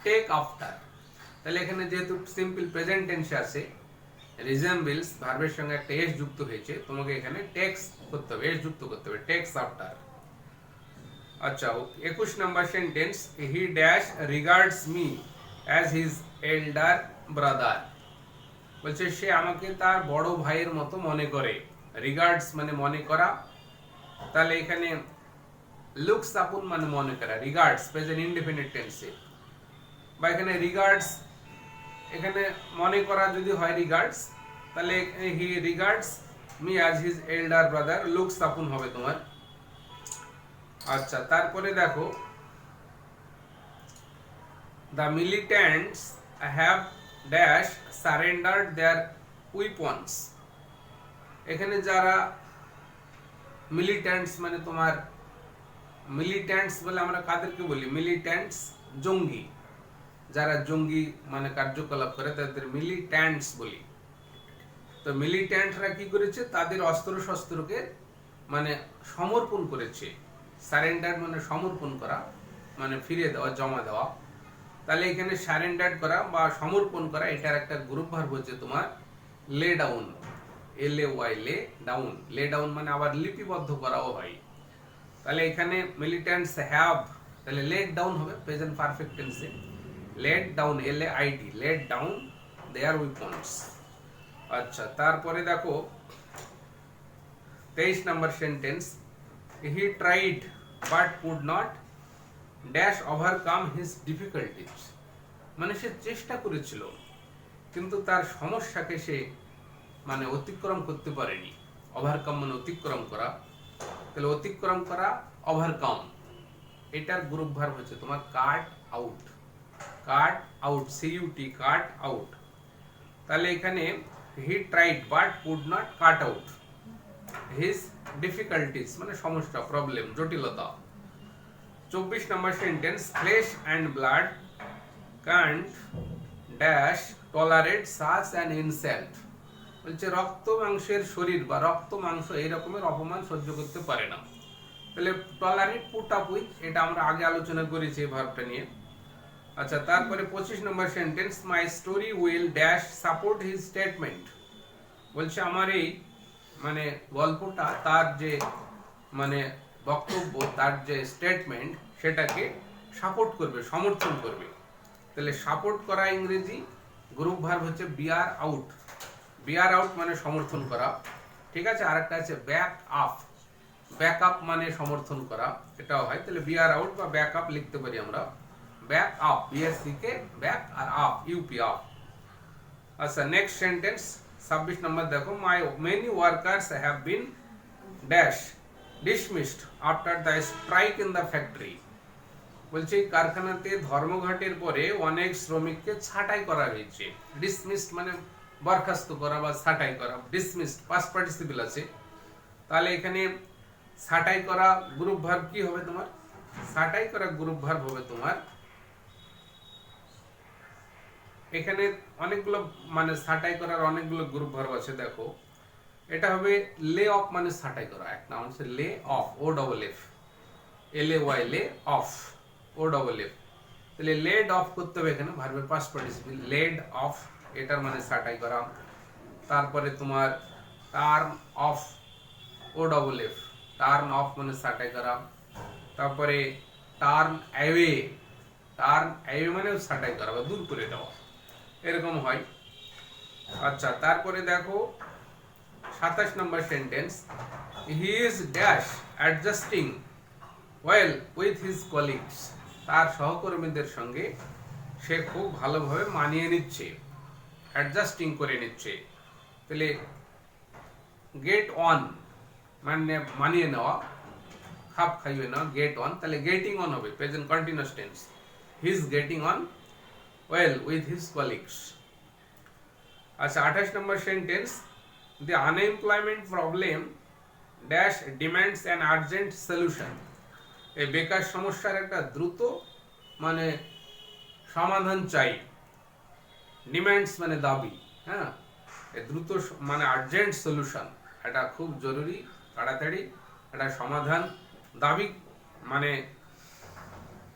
Take after. তাহলে এখানে যেহেতু সিম্পল প্রেজেন্ট টেন্সে আছে, রিজেম্বলস ভার্বের সঙ্গে একটা এস যুক্ত হয়েছে, তোমাকে এখানে টেক্স করতে হবে, এস যুক্ত করতে হবে, টেক্স আফটার। আচ্ছা, 21 নম্বর sentence, he dash regards me as his elder brother. বলছে সে আমাকে তার বড় ভাইয়ের মতো মনে করে। রিগার্ডস মানে মনে করা, তাহলে এখানে লুকস আপন মানে মনে করা, রিগার্ডস প্রেজেন্ট ইনডেফিনিট টেন্সে, বা এখানে রিগার্ডস, এখানে মনে করা যদি হয় রিগার্ডস, তাহলে he regards me as his elder brother, looks upon হবে তোমার। আচ্ছা, তারপরে দেখো, the militants have dash surrendered their weapons. এখানে যারা মিলিট্যান্টস মানে তোমার, মিলিট্যান্টস বলে আমরা কাদেরকে বলি? মিলিট্যান্টস জঙ্গি, যারা জঙ্গি মানে কার্যকলাপ করে তাদের মিলিট্যান্টস বলি। তো মিলিট্যান্টরা কি করেছে? তাদের অস্ত্র শস্ত্রকে মানে সমর্পণ করেছে। সারেন্ডার মানে সমর্পণ করা, মানে ফিরিয়ে দেওয়া, জমা দেওয়া। তাহলে এখানে সারেন্ডার করা বা সমর্পণ করা, এটার একটা গ্রুপ ভার্ব হচ্ছে তোমার lay down, LAY, lay down. Lay down মানে আবার লিপিবদ্ধ করাও হয়। তাহলে এখানে মিলিট্যান্টস হ্যাভ, তাহলে লেট ডাউন হবে প্রেজেন্ট পারফেক্ট টেন্সে, laid down, LAID, laid down their weapons. আচ্ছা, তারপরে দেখো 23 নম্বর sentence, he tried but could not dash overcome his difficulties. মানে সে চেষ্টা করেছিল কিন্তু তার সমস্যাকে সে মানে অতিক্রম করতে পারেনি। ওভারকাম মানে অতিক্রম করা, তাহলে অতিক্রম করা ওভারকাম, এটার গ্রুপ ভার্ব হচ্ছে তোমার cut out, cut out, CUT, cut out. তাহলে এখানে he tried but could not cut out his difficulties মানে সমস্যা, প্রবলেম, জটিলতা। 24 number sentence, flesh and blood can't dash tolerate such an insult. বলছে রক্ত মাংসের শরীর বা রক্ত মাংস এই রকমের অপমান সহ্য করতে পারে না। তাহলে টলারেট, পুট আপ উইথ, এটা আমরা আগে আলোচনা করেছি এই ভার্বটা নিয়ে। আচ্ছা, তারপরে 25 number sentence, my story will dash support his statement. বলছে আমার এই মানে গল্পটা, তার যে মানে বক্তব্য, তার যে স্টেটমেন্ট, সেটাকে সাপোর্ট করবে, সমর্থন করবে। তাহলে সাপোর্ট করা ইংরেজি গ্রুপ ভার্ব হচ্ছে বিয়ার আউট। বিয়ার আউট মানে সমর্থন করা, ঠিক আছে। আরেকটা আছে ব্যাক আপ, ব্যাক আপ মানে সমর্থন করা, এটাও হয়। তাহলে বিয়ার আউট বা ব্যাক আপ লিখতে পারি আমরা, ব্যাক আপ, BSC কে ব্যাক আর আপ, UP আপ। আচ্ছা, নেক্সট সেন্টেন্স 26 নম্বর দেখো, মাই many workers have been dash dismissed after the strike in the factory. বলছে কারখানাতে ধর্মঘটের পরে অনেক শ্রমিককে ছাঁটাই করা হয়েছে। ডিসমিসড মানে বরখাস্ত করা বা ছাঁটাই করা, ডিসমিসড পাস্ট পার্টিসিপল আছে। তাহলে এখানে ছাঁটাই করা গ্রুপ ভার্ব কি হবে তোমার? ছাঁটাই করা গ্রুপ ভার্ব হবে তোমার, এখানে অনেকগুলো মানে ছাঁটাই করার অনেকগুলো গ্রুপ ভার্ব আছে। দেখো, এটা হবে লে অফ মানে ছাঁটাই করা, এক নাম হচ্ছে লে অফ, OFF, LAY, লে অফ, OFF। তাহলে লেড অফ করতে হবে এখানে, ভার্বের পাস্ট পার্টিসিপল, লেড অফ, এটার মানে ছাঁটাই করা। তারপরে তোমার turn off, OFF, turn off মানে ছাঁটাই করা। তারপরে টার্ন অ্যাওয়ে, টার্ন অ্যাওয়ে মানে ছাঁটাই করা বা দূর করে দেওয়া, এরকম হয়। আচ্ছা, তারপরে দেখো 27 number sentence, he is dash adjusting well with his colleagues. তার সহকর্মীদের সঙ্গে সে খুব ভালোভাবে মানিয়ে নিচ্ছে, অ্যাডজাস্টিং করে নিচ্ছে। তাহলে গেট অন মানে মানিয়ে নেওয়া, খাপ খাইয়ে নেওয়া, গেট অন। তাহলে গেটিং অন হবে present continuous tense, he is getting on well with his colleagues. আচ্ছা, 28 number sentence, the unemployment problem dash demands an urgent solution. এই বেকার সমস্যার একটা দ্রুত মানে সমাধান চাই। ডিম্যান্ডস মানে দাবি, হ্যাঁ, এই দ্রুত মানে আর্জেন্ট সলিউশন, এটা খুব জরুরি, তাড়াতাড়ি একটা সমাধান দাবি মানে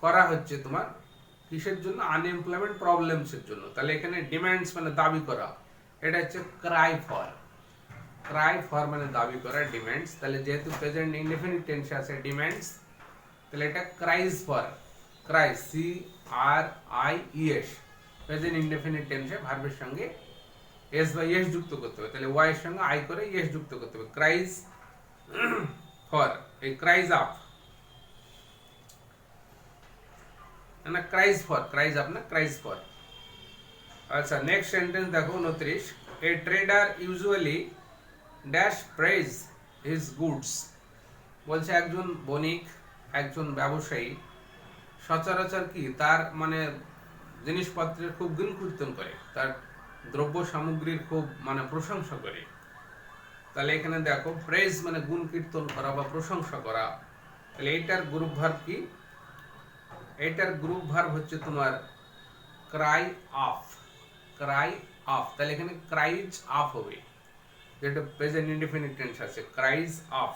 করা হচ্ছে তোমার কিসের জন্য? আনএমপ্লয়মেন্ট প্রবলেমসের জন্য। তাহলে এখানে ডিম্যান্ডস মানে দাবি করা, এটা হচ্ছে ক্রাই ফর। ক্রাই ফর মানে দাবি করা, ডিম্যান্ডস। তাহলে যেহেতু প্রেজেন্ট ইনডেফিনিট টেন্সে আছে ডিম্যান্ডস, তাহলে এটা cries for. Cry, CRIES, present indefinite টেন্সে ভার্বের সঙ্গে এস বা ইয়েস যুক্ত করতে হবে। তাহলে ওয়াই এর সঙ্গে আই করে ইয়েস যুক্ত করতে হবে। ক্রাইজ ফর, এই ক্রাইজ আপ না, ক্রাইজ ফর, ক্রাইজ আপ না, ক্রাইজ ফর। আচ্ছা, নেক্সট সেন্টেন্স দেখো 29। এ tedder usually dash prize his goods. বলছে একজন বণিক, একজন ব্যবসায়ী সচরাচর কি তার মানে জিনিসপত্রের খুব গুণকীর্তন করে, তার দ্রব্য সামগ্রীর খুব মানে প্রশংসা করে। তাহলে এখানে দেখো প্রেজ মানে গুণ কীর্তন করা বা প্রশংসা করা। তাহলে এইটার গ্রুপ ভার্ব কি? এইটার গ্রুপ ভার্ব হচ্ছে তোমার ক্রাই অফ। ক্রাই অফ, তাহলে এখানে ক্রাইজ অফ হবে, যেটা প্রেজেন্ট ইনডেফিনিট টেন্স আছে, ক্রাইজ অফ।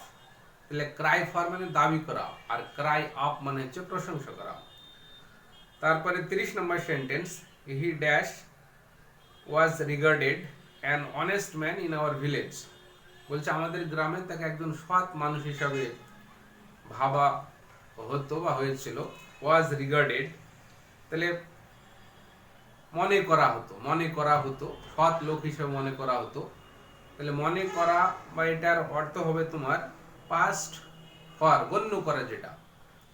তাহলে ক্রাই ফর মানে দাবি করা, আর ক্রাই অফ মানে হচ্ছে প্রশংসা করা। তারপরে 30 number sentence, he dash was regarded an honest man in our village. বলছে আমাদের গ্রামে তাকে একজন সৎ মানুষ হিসাবে ভাবা হতো বা হয়েছিল। ওয়াজ রিগার্ডেড, তাহলে মনে করা হতো, মনে করা হতো, সৎ লোক হিসেবে মনে করা হতো। তাহলে মনে করা বা এটার অর্থ হবে তোমার পাস্ট ফর, গণ্য করা, যেটা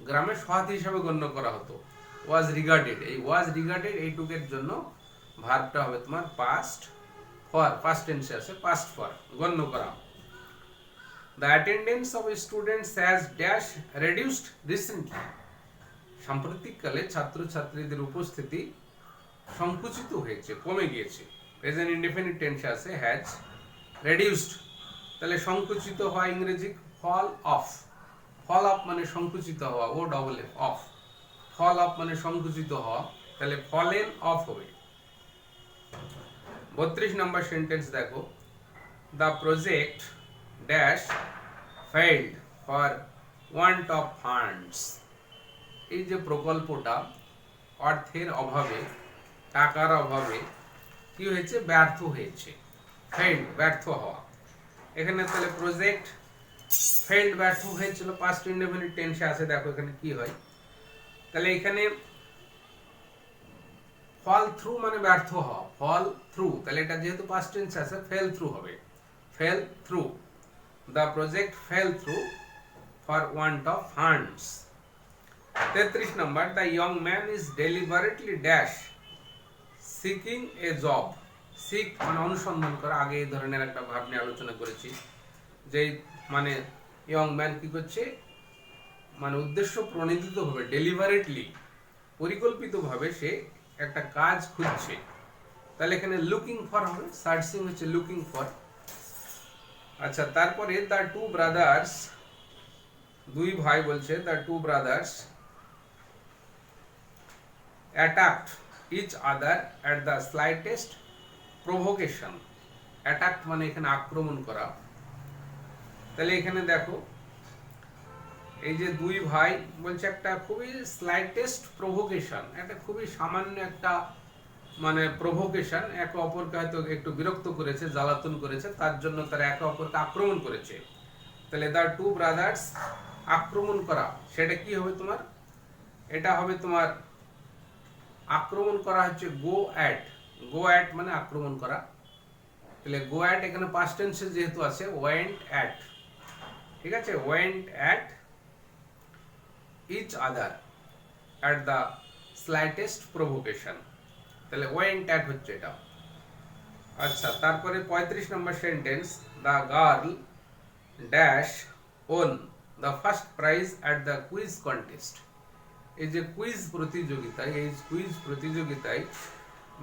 গ্রামে সৎ হিসাবে গণ্য করা হতো। ওয়াজ রিগার্ডেড, এই ওয়াজ রিগার্ডেড এইটুকের জন্য ভার্বটা হবে তোমার পাস্ট ফর, পাস্ট টেন্সে আছে, পাস্ট ফর, গণ্য করা। The attendance of students has dash reduced recently. সাম্প্রতিককালে ছাত্রছাত্রীদের উপস্থিতি সংকুচিত হয়েছে, কমে গিয়েছে। প্রেজেন্ট ইনডেফিনিট টেন্সে আছে হ্যাজ রিডিউসড, তাহলে সংকুচিত হওয়া ইংরেজি ফল অফ। ফল অফ মানে সংকুচিত হওয়া, O double F, off. Fall off মানে সংকুচিত হওয়া, তাহলে ফলেন অফ হবে। 32 নম্বর সেন্টেন্স দেখো, the project dash failed for want of funds. এই যে প্রকল্পটা অর্থের অভাবে, টাকার অভাবে কি হয়েছে? ব্যর্থ হয়েছে। failed, ব্যর্থ হওয়া। এখানে তাহলে প্রজেক্ট failed, ব্যর্থ হয়েছিল, পাস্ট ইনডেফিনিট টেন্সে আছে। দেখো এখানে কি হয়, তাহলে এখানে ফল থ্রু মানে ব্যর্থ হওয়া, ফল থ্রু, তাহলে এটা যেহেতু পাস্ট টেন্স আছে ফেল থ্রু হবে, fail through. The project fell through for want of funds. 33 number, the young man is deliberately dash seeking a job. Seek মানে অনুসন্ধান করা, আগে এই ধরনের একটা ভাব নিয়ে আলোচনা করেছি, যে মানে ইয়ং ম্যান কি করছে, মানে উদ্দেশ্য প্রণোদিতভাবে, ডেলিভারেটলি, পরিকল্পিতভাবে সে একটা কাজ খুঁজছে। তাহলে এখানে লুকিং ফর হবে, সার্চিং হচ্ছে লুকিং ফর। আচ্ছা, তারপরে দ্য টু ব্রাদার্স, দুই ভাই বলছে, the two brothers attacked each other at the slightest provocation. Attack মানে এখানে আক্রমণ করা। তাহলে এখানে দেখো এই যে দুই ভাই বলছে একটা খুবই স্লাইটেস্ট প্রভোকেশন, একটা খুবই সামান্য একটা মানে প্রভোকেশন, একে অপরকে হয়তো একটু বিরক্ত করেছে, জ্বালাতন করেছে, তার জন্য তারা একে অপরকে আক্রমণ করেছে। তাহলে দ্য টু ব্রাদার্স, আক্রমণ করা, সেটা কি হবে তোমার? এটা হবে তোমার আক্রমণ করা হচ্ছে গো অ্যাট। গো অ্যাট মানে আক্রমণ করা। তাহলে গো অ্যাট এখানে পাস্ট টেন্সে যেহেতু আছে ওয়েন্ট অ্যাট, ঠিক আছে, went at each other at the slightest provocation. তাহলে ওয়েন্ট অ্যাট হচ্ছে এটা। আচ্ছা, তারপরে 35 number sentence, the girl dash won the first prize at the quiz contest. এই যে কুইজ প্রতিযোগিতায়, এই কুইজ প্রতিযোগিতায়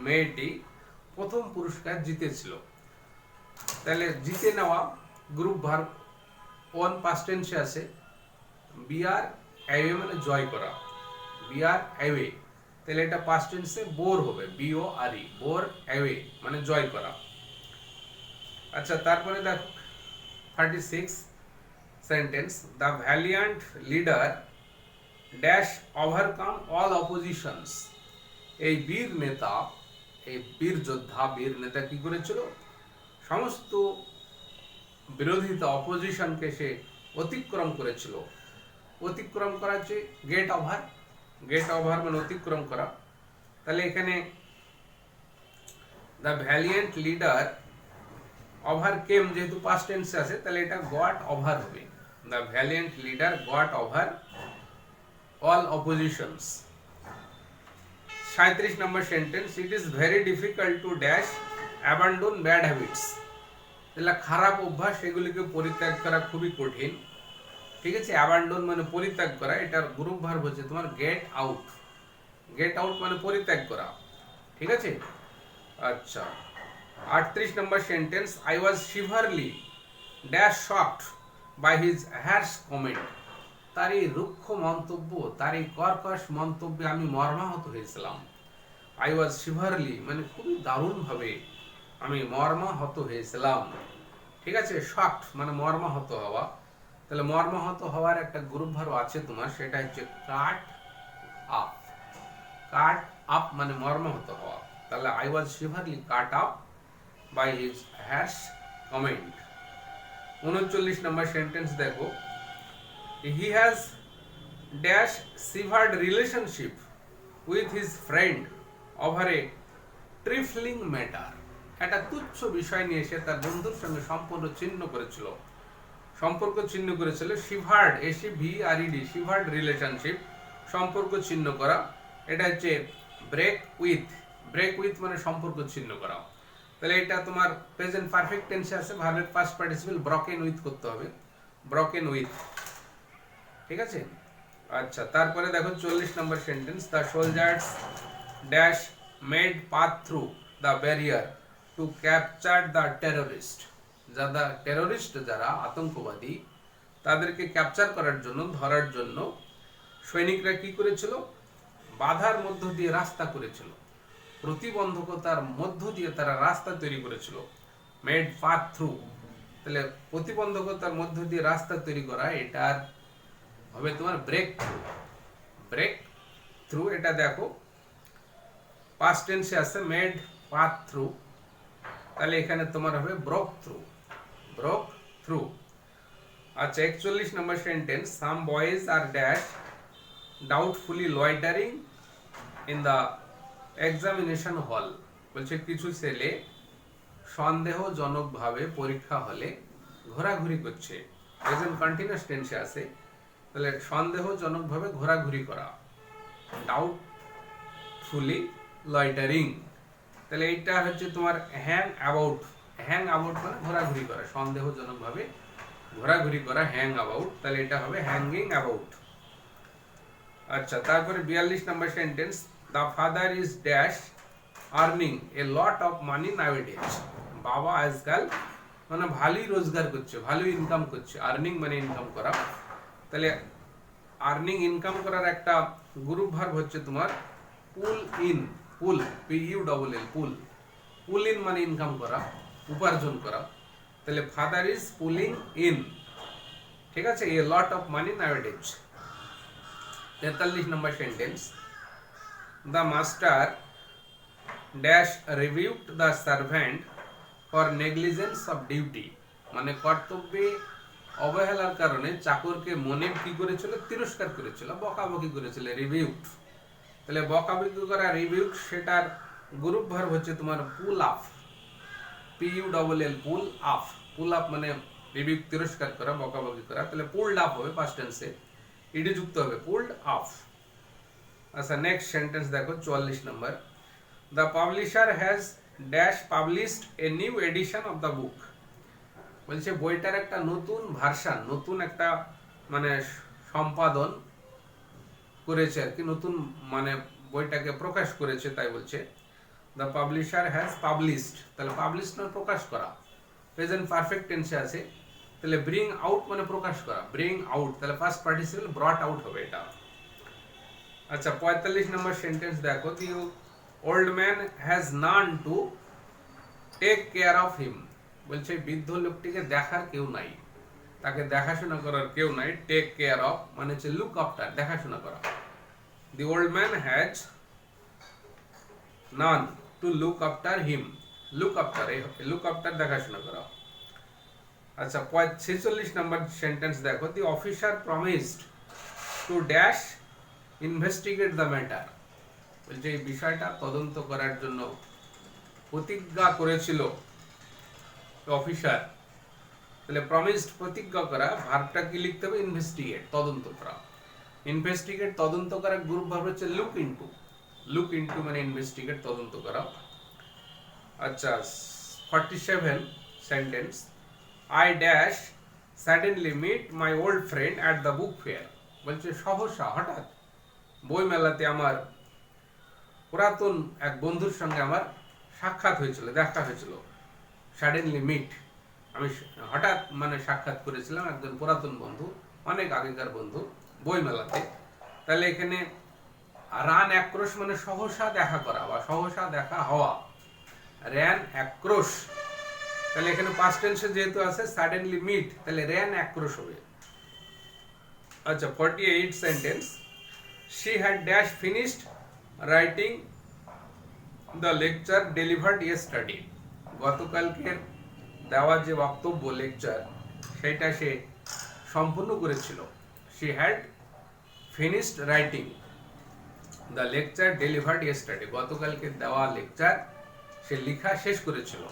মেয়েটি প্রথম পুরস্কার জিতেছিল। তাহলে জিতে নেওয়া গ্রুপ ভার্ব ওন পাস্ট টেন্সে আছে বিআর অ্যাওয়ে মানে জয় করা, বিআর অ্যাওয়ে, তাহলে এটা পাস্ট টেন্সে বোর হবে, বিও আর ই, বোর অ্যাওয়ে মানে জয় করা। আচ্ছা তারপরে দেখো 36 sentence, the valiant leader dash overcome all অপোজিশনস। এই বীর নেতা, এই বীর যোদ্ধা, বীর নেতা কি করেছিল, সমস্ত বিরোধিতা অপোজিশনকে সে অতিক্রম করেছিল। অতিক্রম করা হচ্ছে গেট ওভার, গেট ওভার মানে অতিক্রম করা। তাহলে এখানে দ্য ভ্যালিয়েন্ট লিডার ওভারকেম যেহেতু পাস্ট টেন্সে আছে তাহলে এটা গট ওভার হবে, the valiant leader got over all অপোজিশনস। 37 number sentence, it is very difficult to dash abandon bad habits. তাহলে খারাপ অভ্যাস এগুলিকে পরিত্যাগ করা খুবই কঠিন। ঠিক আছে, অ্যাবান্ডন মানে পরিত্যাগ করা, এটার গ্রুপ ভার্ব হচ্ছে তোমার গেট আউট। গেট আউট মানে পরিত্যাগ করা। ঠিক আছে, আচ্ছা 38 number sentence, I was severely dash shocked by his harsh comment. তার এই রুক্ষ মন্তব্য, তার এই কর্কশ মন্তব্যে আমি মর্মাহত হয়েছিলাম। আই ওয়াজ শিভারলি মানে খুবই দারুণভাবে আমি মর্মাহত হয়েছিলাম। ঠিক আছে, শকড মানে মর্মাহত হওয়া। তাহলে মর্মাহত হওয়ার একটা গ্রুপ ভার্ব আছে তোমার, সেটা হচ্ছে কাট আপ। কাট আপ মানে মর্মাহত হওয়া। তাহলে I was severely cut up by his harsh comment. 39 number sentence দেখো, he has dash severed relationship with his friend over a trifling matter. একটা তুচ্ছ বিষয় নিয়ে সে তার বন্ধুর সঙ্গে সম্পর্ক ছিন্ন করেছিল। সম্পর্ক ছিন্ন করেছিল, সিভার্ড, এসিভিআরইডি, সিভার্ড রিলেশনশিপ সম্পর্ক ছিন্ন করা। এটা হচ্ছে ব্রেক উইথ, ব্রেক উইথ মানে সম্পর্ক ছিন্ন করা। তাহলে এটা তোমার প্রেজেন্ট পারফেক্ট টেন্সে আছে, ভার্বের পাস্ট পার্টিসিপল ব্রকেন উইথ করতে হবে, ব্রকেন উইথ। ঠিক আছে, আচ্ছা তারপরে দেখো 40 number sentence, the soldiers dash made path through the barrier to capture the terrorist. যারা টেররিস্ট, যারা আতঙ্কবাদী, তাদেরকে ক্যাপচার করার জন্য, ধরার জন্য সৈনিকরা কি করেছিল, বাধার মধ্য দিয়ে রাস্তা করেছিল, প্রতিবন্ধকতার মধ্য দিয়ে তারা রাস্তা তৈরি করেছিল। মেড পাথ থ্রু, তাহলে প্রতিবন্ধকতার মধ্য দিয়ে রাস্তা তৈরি করা, এটার হবে তোমার ব্রেক থ্রু। ব্রেক থ্রু এটা দেখো পাস্ট টেন্সে আছে মেড পাথ থ্রু, তাহলে এখানে তোমার হবে ব্রোক থ্রু, ব্রোক থ্রু। আচ্ছা 41 number sentence, some boys are dash doubtfully loitering in the examination hall. বলছে কিছু ছেলে সন্দেহজনকভাবে পরীক্ষা হলে ঘোরাঘুরি করছে। প্রেজেন্ট কন্টিনিউয়াস টেন্সে আছে, তাহলে সন্দেহজনকভাবে ঘোরাঘুরি করা, ডাউটফুলি লয়টারিং। তাহলে এইটা হচ্ছে তোমার হ্যাং অ্যাবাউট। হ্যাং অ্যাবাউট মানে ঘোরাঘুরি করা, সন্দেহজনকভাবে ঘোরাঘুরি করা, হ্যাং অ্যাবাউট। তাহলে এটা হবে হ্যাঙ্গিং অ্যাবাউট। আচ্ছা তারপরে 42 number sentence, the father is dash earning a lot of money nowadays. বাবা আজকাল মানে ভালোই রোজগার করছে, ভালোই ইনকাম করছে। আর্নিং মানে ইনকাম করা, তাহলে আর্নিং ইনকাম করার একটা গ্রুপ ভার্ব হচ্ছে তোমার pull in. Pull, PULL, pull. Pull in মানে ইনকাম করা, উপার্জন করা। তাহলে ফাদার ইজ পুলিং ইন, ঠিক আছে, a lot of money nowadays. 43 number sentence, the master dash reviewed the servant for negligence of duty. মানে কর্তব্যে অবহেলার কারণে চাকরকে মনে কি করেছিল, তিরস্কার করেছিল, বকাবকি করেছিল, রিভিউড। তাহলে বকাবকি করা, রিভিউড, সেটার গ্রুপ ভার্ব হচ্ছে তোমার pull up, PULL, pull up. Pull up মানে রিভিউ, তিরস্কার করা, বকাবকি করা। তাহলে পুলড আপ হবে পাস্ট টেন্সে, ইডি যুক্ত হবে, পুলড আপ। আচ্ছা নেক্সট সেন্টেন্স দেখো 44 number, the publisher has dash published a new edition of the book. বলছে বইটার একটা নতুন ভার্সন, নতুন একটা মানে সম্পাদন করেছে আর কি, নতুন মানে বইটাকে প্রকাশ করেছে, তাই বলছে দ্য পাবলিশার হ্যাজ পাবলিশড। তাহলে পাবলিশড মানে প্রকাশ করা, প্রেজেন্ট পারফেক্ট টেন্সে আছে, তাহলে ব্রিং আউট মানে প্রকাশ করা, ব্রিং আউট, তাহলে ফার্স্ট পার্টিসিপল ব্রট আউট হবে এটা। আচ্ছা 45 নম্বর সেন্টেন্স দেখো, the old man has none to take care of him, বলছে বৃদ্ধ লোকটিকে দেখার কেউ নাই, তাকে দেখাশোনা করার কেউ নাই। টেক কেয়ার অফ মানে হচ্ছে লুক আফটার, দেখাশোনা করা। The old man has none to look after him, look after, look after দেখাশোনা করা। আচ্ছা 46 নম্বর সেন্টেন্স দেখো, the officer promised to dash investigate the matter, বলছে এই বিষয়টা তদন্ত করার জন্য প্রতিজ্ঞা করেছিল অফিসার। তাহলে প্রমিসড প্রতিজ্ঞা করা, ভার্বটা কি লিখতে হবে? ইনভেস্টিগেট, তদন্ত করা। ইনভেস্টিগেট তদন্ত করা, গ্রুপ ভার্ব হচ্ছে লুক ইনটু, লুক ইনটু মানে ইনভেস্টিগেট তদন্ত করা। আচ্ছা 47 sentence, I dash suddenly met my old friend at the book fair, বলছে সহসা হঠাৎ বই মেলাতে আমার পুরাতন এক বন্ধুর সঙ্গে আমার সাক্ষাৎ হয়েছিল, দেখা হয়েছিল। সাডেনলি মিট আমি হঠাৎ মানে সাক্ষাৎ করেছিলাম একজন পুরাতন বন্ধু, অনেক আগেকার বন্ধু, বই মেলাতে। তাহলে এখানে রান অ্যাক্রোশ মানে সহসা দেখা করা বা সহসা দেখা হওয়া, র্যান অ্যাক্রোশ। তাহলে এখানে পাস্ট টেন্সে যেহেতু আছে সাডেনলি মিট, তাহলে র্যান অ্যাক্রোশ হবে। আচ্ছা 48 sentence, she had dash finished writing the lecture delivered yesterday, গতকালকের দেওয়া যে বক্তব্য লেকচার সেটা সে সম্পূর্ণ করেছিল। she had finished writing the lecture delivered yesterday, গতকালকে দেওয়া লেকচার সে লেখা শেষ করেছিল।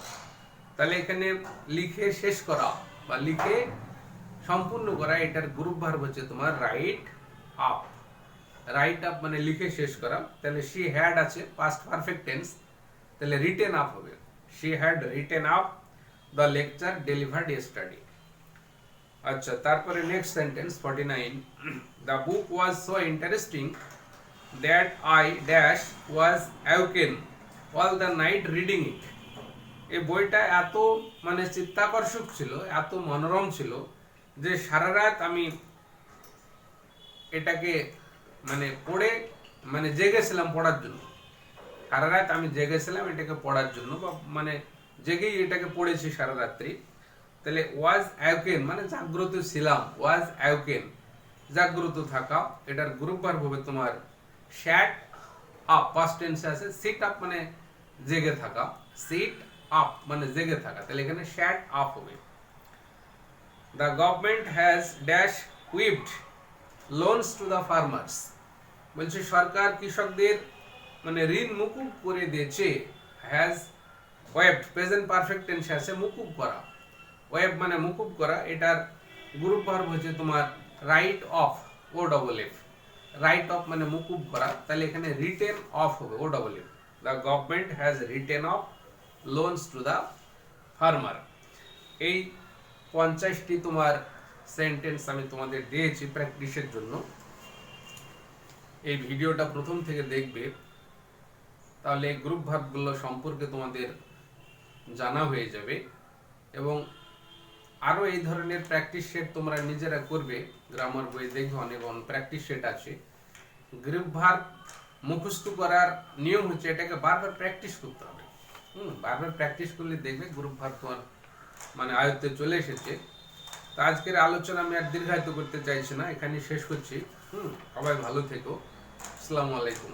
তাহলে এখানে লিখে শেষ করা বা লিখে সম্পূর্ণ করা, এটার গ্রুপ ভার্ব হচ্ছে তোমার রাইট আপ। রাইট আপ মানে লিখে শেষ করা। তাহলে she had আছে past perfect tense, তাহলে written up হবে, she had written up the lecture delivered yesterday। আচ্ছা তারপরে next sentence 49, the book was so interesting that I dash was awaken all the night reading it, এই বইটা এত মানে চিত্তাকর্ষক ছিল, এত মনোরম ছিল যে সারা রাত আমি এটাকে মানে পড়ে মানে জেগেছিলাম পড়ার জন্য, সারা রাত আমি জেগেছিলাম এটাকে পড়ার জন্য, বা মানে জেগেই এটাকে পড়েছি সারা রাত্রি। তাহলে ওয়াজ অ্যাওকেন মানে জাগ্রত ছিলাম, ওয়াজ অ্যাওকেন জাগ্রত থাকা, এটার গ্রুপ ভার্ব হবে তোমার স্যাট আপ, পাস্ট টেন্সে আছে। সিট আপ মানে জেগে থাকা, সিট আপ মানে জেগে থাকা, তাহলে এখানে স্যাট আপ হবে। The government has dash waived loans to the farmers, বলছে সরকার কৃষকদের মানে ঋণ মুকুব করে দিয়েছে। হ্যাজ ওয়েবড প্রেজেন্ট পারফেক্ট টেন্সে আছে মুকুব করা, ওয়েব মানে মুকুব করা, এটার গ্রুপ ভার্ব হচ্ছে তোমার write off, O double F, write off মানে মুকুব করা, তাহলে এখানে রিটেন অফ হবে, O double F. The government has written off loans to the farmer. এই 50টি তোমার সেন্টেন্স আমি তোমাদের দিয়েছি প্র্যাকটিসের জন্য। এই ভিডিওটা প্রথম থেকে দেখবে, তাহলে এই গ্রুপ ভার্বগুলো সম্পর্কে তোমাদের জানা হয়ে যাবে। এবং আরও এই ধরনের প্র্যাকটিস সেট তোমরা নিজেরা করবে, গ্রামার বই দেখবে অনেক প্র্যাকটিস সেট আছে। গ্রুপ ভার্ব মুখস্থ করার নিয়ম হচ্ছে এটাকে বারবার প্র্যাকটিস করতে হবে। বারবার প্র্যাকটিস করলে দেখবে গ্রুপ ভার্ব তোমার মানে আয়ত্তে চলে এসেছে। তো আজকের আলোচনা আমি আর দীর্ঘায়িত করতে চাইছি না, এখানে শেষ করছি। সবাই ভালো থেকো, আসসালামু আলাইকুম।